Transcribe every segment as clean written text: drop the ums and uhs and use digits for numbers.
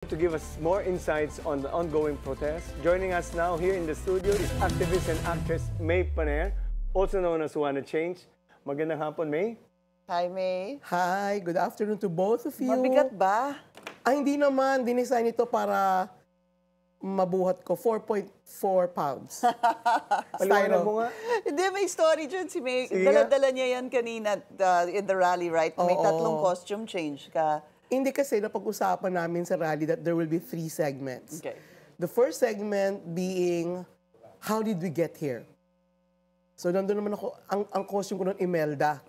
To give us more insights on the ongoing protest. Joining us now here in the studio is activist and actress May Paner, also known as Wanna Change. Magandang hapon, May. Hi, May. Hi, good afternoon to both of you. Mabigat ba? Ay, hindi naman. Dinesign ito para mabuhat ko 4.4 pounds. Paliwanag mo nga. Hindi, may story dyan si May. Sige Dala-dala niya yan kanina in the rally, right? May tatlong costume change ka. Hindi kasi napag-usapan namin sa rally that there will be 3 segments. Okay. The first segment being, how did we get here? So, nandun naman ako, ang costume ko nun, Imelda.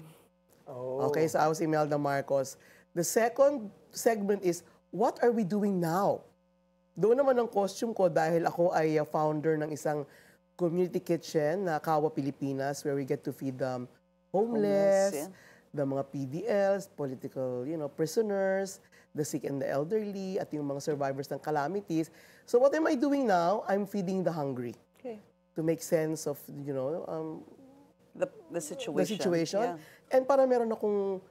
Okay, so I was Imelda Marcos. The second segment is, what are we doing now? Doon naman ang costume ko dahil ako ay founder ng isang community kitchen na Kawa Pilipinas where we get to feed them homeless, the mga PDLs, political, prisoners, the sick and the elderly, at yung mga survivors ng calamities. So what am I doing now? I'm feeding the hungry. Okay. To make sense of, The situation. the situation. Yeah. And para meron akong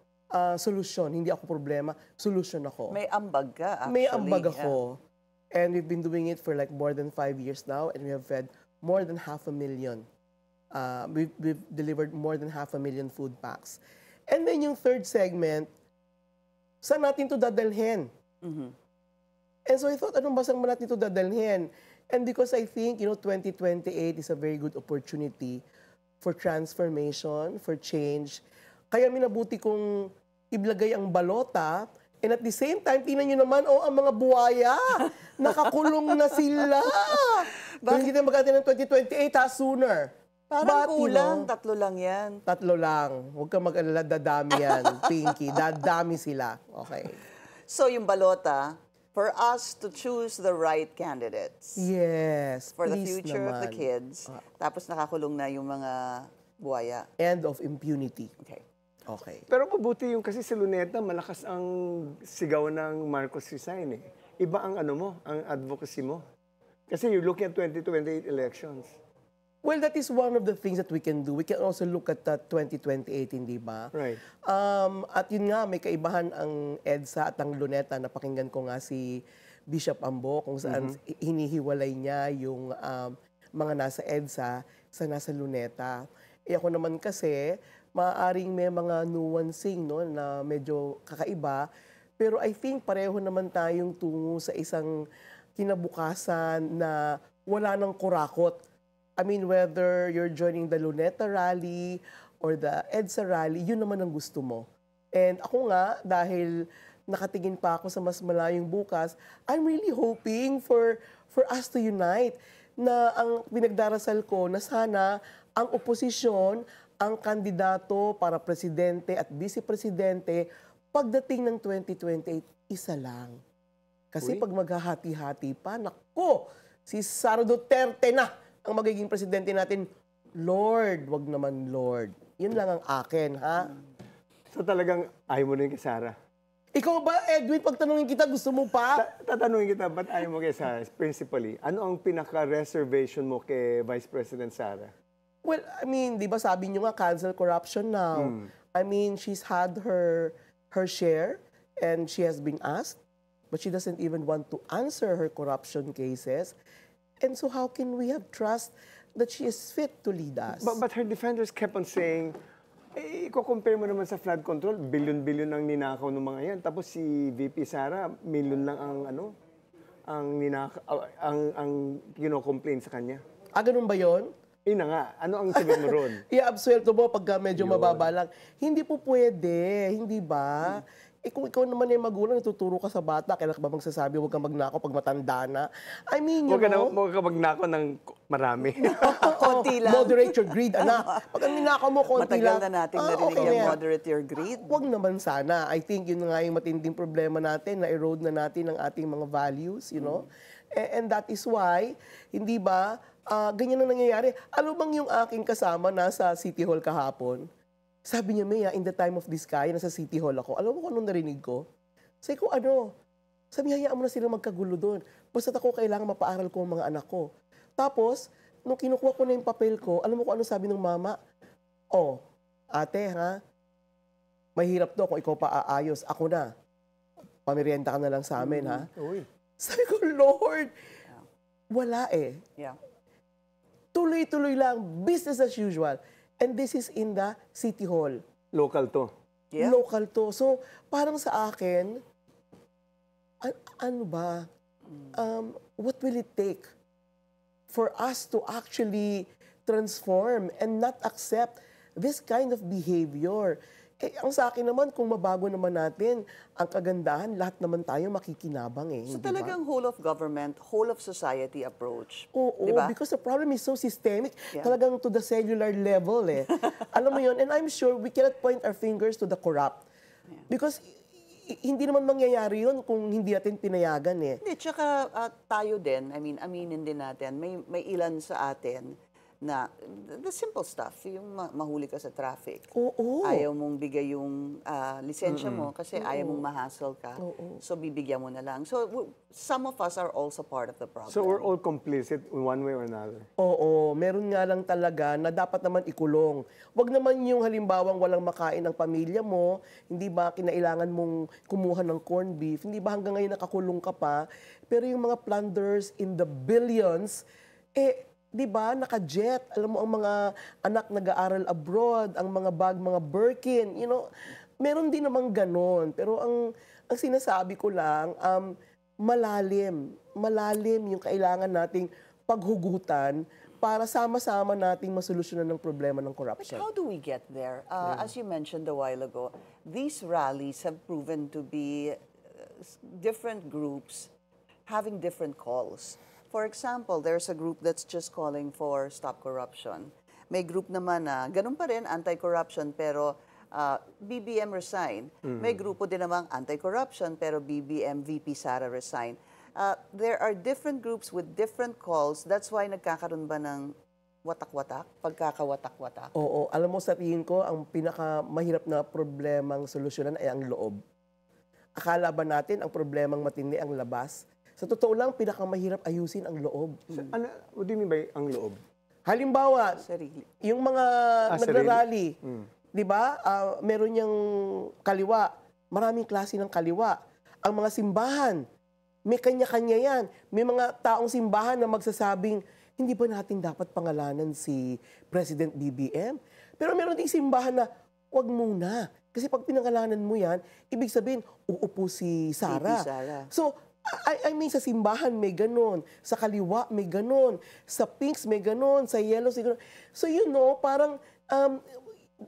solusyon, hindi ako problema, solusyon ako. May ambag ka, actually. May ambag ako. And we've been doing it for like more than 5 years now, and we have fed more than 500,000. We've delivered more than 500,000 food packs. And then yung third segment, saan natin ito dadalhin? And so I thought, anong basang mo natin ito dadalhin? And because I think, 2028 is a very good opportunity for transformation, for change. Kaya minabuti kong iblagay ang balota. And at the same time, tingnan nyo naman, ang mga buhaya, nakakulong na sila. Kung hindi tayo mag-atin ng 2028, sooner. Parang kulang, 3 lang yan. 3 lang. Huwag kang mag-alala, dadami yan, Pinky. Dadami sila. Okay. So yung balota, for us to choose the right candidates. Yes, For the please future of the naman. kids. Tapos nakakulong na yung mga buhaya. End of impunity. Okay. Okay. Pero mabuti yung kasi si Luneta, malakas ang sigaw ng Marcos resign eh. Iba ang ang advocacy mo. Kasi you're looking at 2028 elections. Well, that is one of the things that we can do. We can also look at 2028, hindi ba? Right. At yun nga, may kaibahan ang EDSA at ang Luneta. Napakinggan ko nga si Bishop Ambo kung saan hinihiwalay niya yung mga nasa EDSA sa nasa Luneta. Ako naman kasi, maaaring may mga nuancing na medyo kakaiba. Pero I think pareho naman tayong tungo sa isang kinabukasan na wala nang kurakot. I mean, whether you're joining the Luneta rally or the EDSA rally, yun naman ang gusto mo. And ako nga, dahil nakatingin pa ako sa mas malayong bukas, I'm really hoping for us to unite. Na ang pinagdarasal ko na sana ang oposisyon, ang kandidato para presidente at vice-presidente, pagdating ng 2028, isa lang. Kasi pag maghahati-hati pa, naku, si Sara Duterte na ang magiging presidente natin. Lord, wag naman Lord. Yun lang ang akin, ha? So talagang ayaw mo na yung kay Sara? Ikaw ba, Edwin, pag tanungin kita, gusto mo pa? Tatanungin kita, ba't ayaw mo kay Sara? Principally, ano ang pinaka-reservation mo kay Vice President Sara? Well, I mean, di ba sabi nyo nga, cancel corruption now. I mean, she's had her share and she has been asked, but she doesn't even want to answer her corruption cases. And so how can we have trust that she is fit to lead us? But her defenders kept on saying, i-compare mo naman sa flood control, billion-billion ang ninakaw ng mga yan. Tapos si VP Sara, million lang ang kino-complain sa kanya. Ganun ba yun? Na nga, ano ang sagot mo ron? I-absuelto mo pagka medyo mababa lang. Hindi po pwede, hindi ba? Kung ikaw naman yung magulang, natuturo ka sa bata, kailan ka ba magsasabi, huwag kang magnakaw pag matanda na? I mean, Huwag ka magnakaw ng marami. Konti lang. Moderate your greed, anak. Pag ang ninakaw mo, konti lang. Matagal na nating narinig yung moderate your greed. Huwag naman sana. I think yun nga yung matinding problema natin, na-erode na natin ang ating mga values, And that is why, hindi ba, ganyan ang nangyayari. Alam bang yung aking kasama nasa City Hall kahapon? Sabi niya, Maya, in the time of this guy, nasa City Hall ako. Alam mo kung anong narinig ko? Sabi ko, Sabi, hayaan mo na sila magkagulo doon. Basta ako kailangan mapaaral ko ang mga anak ko. Tapos, nung kinukuha ko na yung papel ko, alam mo kung ano sabi ng mama? Ate, mahirap to kung ikaw pa aayos. Ako na. Pamirienta ka na lang sa amin, ha? Uy. Sabi ko, Lord, wala eh. Yeah. Tuloy-tuloy lang, business as usual. And this is in the City Hall. Local to. Yeah. Local to. So, parang sa akin, ano ba? What will it take for us to actually transform and not accept this kind of behavior? Eh, ang sa akin naman, kung mabago naman natin ang kagandahan, lahat naman tayo makikinabang eh. So hindi ba? talagang whole of government, whole of society approach. Oo, Di ba? because the problem is so systemic. Yeah. Talagang to the cellular level eh. Alam mo yun, and I'm sure we cannot point our fingers to the corrupt. Because hindi naman mangyayari yun kung hindi natin pinayagan eh. Hindi, tsaka tayo din, I mean, aminin din natin, may ilan sa atin na the simple stuff, yung mahuli ka sa traffic. Oo. Ayaw mong bigay yung lisensya mo kasi ayaw mong ma-hassle ka. So, bibigyan mo na lang. So, some of us are also part of the problem. So we're all complicit in one way or another. Oo, meron nga lang talaga na dapat naman ikulong. Huwag naman yung halimbawang walang makain ng pamilya mo, hindi ba kinailangan mong kumuha ng corned beef, hindi ba hanggang ngayon nakakulong ka pa, pero yung mga plunderers in the billions, eh, di ba, naka-jet, alam mo ang mga anak nag-aaral abroad, ang mga bag, mga Birkin, you know, meron din namang ganon. Pero ang sinasabi ko lang, malalim yung kailangan nating paghugutan para sama-sama nating masolusyonan ng problema ng But corruption. how do we get there? As you mentioned a while ago, these rallies have proven to be different groups having different calls. For example, there's a group that's just calling for stop corruption. May group naman na ganun pa rin, anti-corruption, pero BBM resign. May grupo din namang anti-corruption, pero BBM VP Sara resign. There are different groups with different calls. That's why nagkakaroon ba ng watak-watak, pagkakawatak-watak? Oo, alam mo sa tingin ko, ang pinakamahirap na problemang solusyonan ay ang loob. Akala ba natin ang problemang matindi ang labas? Sa totoo lang, pinakamahirap ayusin ang loob. So, what do you mean by ang loob? Halimbawa, Sarili. yung mga nagrarally, di ba? Meron niyang kaliwa, maraming klase ng kaliwa. Ang mga simbahan, may kanya-kanya yan. May mga taong simbahan na magsasabing, hindi ba natin dapat pangalanan si President BBM? Pero meron ding simbahan na, wag muna. Kasi pag pinangalanan mo yan, ibig sabihin, uupo si Sara. VP Sara. So, I mean, sa simbahan may ganon, sa kaliwa may ganon, sa pinks may ganon, sa yellows may ganon. So, you know, parang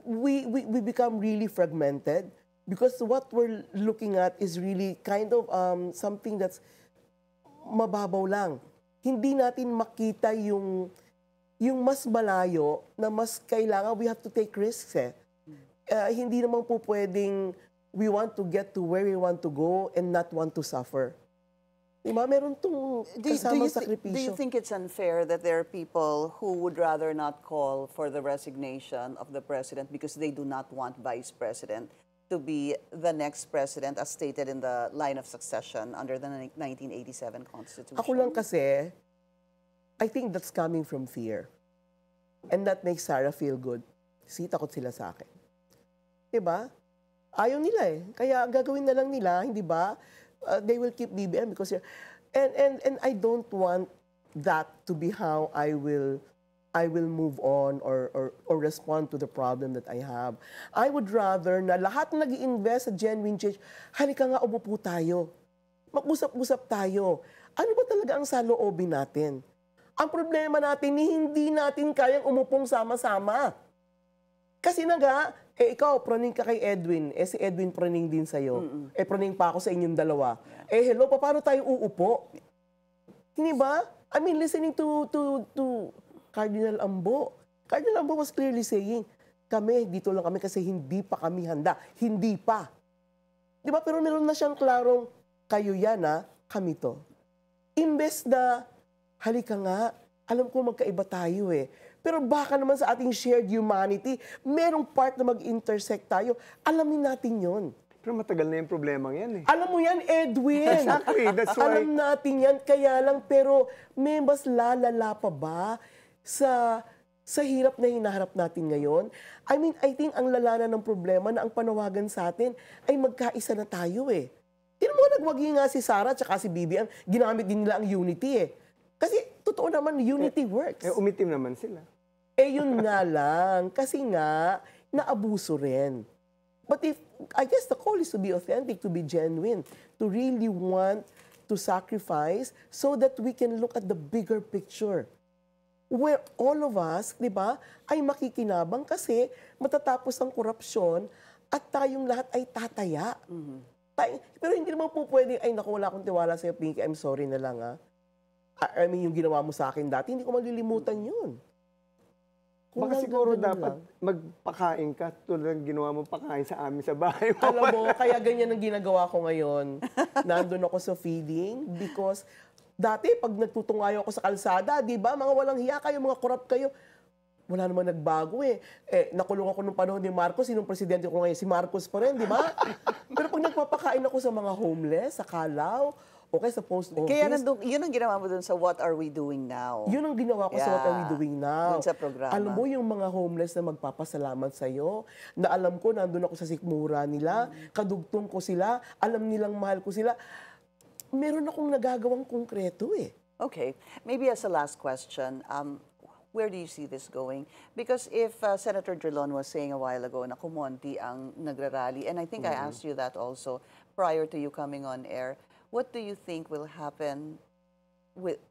we become really fragmented because what we're looking at is really kind of something that's mababaw lang. Hindi natin makita yung mas malayo na mas kailangan, we have to take risks eh. Hindi naman po pwedeng we want to get to where we want to go and not want to suffer. Diba? Meron itong kasamang sakripisyo. Do you think it's unfair that there are people who would rather not call for the resignation of the president because they do not want vice president to be the next president as stated in the line of succession under the 1987 Constitution? Ako lang kasi, I think that's coming from fear. And that makes Sarah feel good. See, takot sila sa akin. Diba? Ayaw nila eh. Kaya gagawin na lang nila, hindi ba? They will keep BBM because and I don't want that to be how I will move on or respond to the problem that I have. I would rather na lahat na nag-i-invest sa genuine change, halika nga umupo tayo. Mag-usap-usap tayo. Ano ba talaga ang saloobin natin? Ang problema natin, hindi natin kayang umupong sama-sama. Kasi ikaw, praning ka kay Edwin. Si Edwin praning din sa'yo. Praning pa ako sa inyong dalawa. Hello, paano tayo uupo? Hindi ba? I mean, listening to Cardinal Ambo. Cardinal Ambo was clearly saying, dito lang kami kasi hindi pa kami handa. Hindi pa. Di ba? Pero meron na siyang klarong, kayo yan kami to. Imbes na, halika nga, alam ko magkaiba tayo eh. Pero baka naman sa ating shared humanity, merong part na mag-intersect tayo. Alamin natin yon. Pero matagal na yung problema yan eh. Alam mo yan, Edwin. Exactly, that's why. Alam natin yan, kaya lang, pero may mas lalala pa ba sa hirap na hinaharap natin ngayon? I mean, I think ang lalana ng problema na ang panawagan sa atin ay magkaisa na tayo eh. Tinan mo, nagwagi nga si Sarah at si BBM, ginamit din nila ang unity eh. Kasi totoo naman, unity works. Umitim naman sila. Yun nga lang. Kasi nga, naabuso rin. But I guess the call is to be authentic, to be genuine, to really want to sacrifice so that we can look at the bigger picture. Where all of us, di ba, ay makikinabang kasi matatapos ang korupsyon at tayong lahat ay tataya. Pero hindi naman po pwede, ay naku, wala akong tiwala sa'yo, Pinky, I'm sorry na lang I mean, yung ginawa mo sa akin dati, hindi ko malilimutan yun. Baka siguro dapat magpakain ka tulad ng ginawa mo pakain sa amin sa bahay mo. Alam mo, kaya ganyan ang ginagawa ko ngayon. Nandun ako sa feeding because dati pag nagtutungayo ako sa kalsada, di ba, mga walang hiya kayo, mga korap kayo, wala naman nagbago eh. Nakulong ako nung panahon ni Marcos, sinong presidente ko ngayon? Si Marcos pa rin, di ba? Pero pag nagpapakain ako sa mga homeless, sa Kalaw, okay, sa post office. Kaya yun ang ginawa mo dun sa What Are We Doing Now? Yun ang ginawa ko sa What Are We Doing Now. Dun sa programa. Alam mo yung mga homeless na magpapasalamat sa'yo, na alam ko, nandun ako sa sikmura nila, kadugtong ko sila, alam nilang mahal ko sila. Meron akong nagagawang konkreto eh. Okay. Maybe as a last question, where do you see this going? Because if Senator Drilon was saying a while ago na kumonti ang nagrarally, and I think I asked you that also prior to you coming on air, what do you think will happen with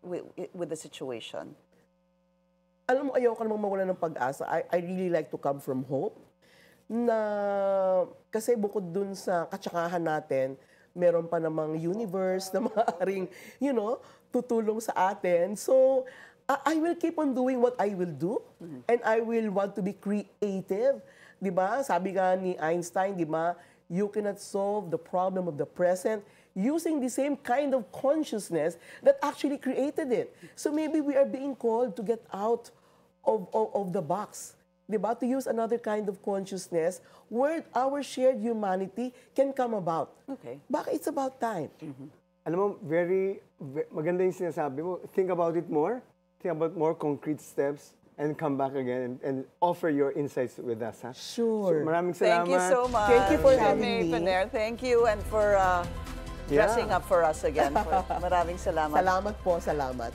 the situation? Alam mo, ayaw ka namang mawala ng pag-asa. I really like to come from hope. Na, kasi bukod dun sa katsakahan natin, meron pa namang universe na maaaring, tutulong sa atin. So, I will keep on doing what I will do. And I will want to be creative. Diba? Sabi nga ni Einstein, diba? You cannot solve the problem of the present using the same kind of consciousness that actually created it. So maybe we are being called to get out of the box. Diba? To use another kind of consciousness where our shared humanity can come about. Okay. Baka it's about time. Alam mo, maganda yung sinasabi mo. Think about it more. Think about more concrete steps and come back again and offer your insights with us. Ha? Sure. So, maraming salamat. Thank you so much. Thank you for having May me. Paner. Thank you and for dressing up for us again. Maraming salamat. Salamat po, salamat.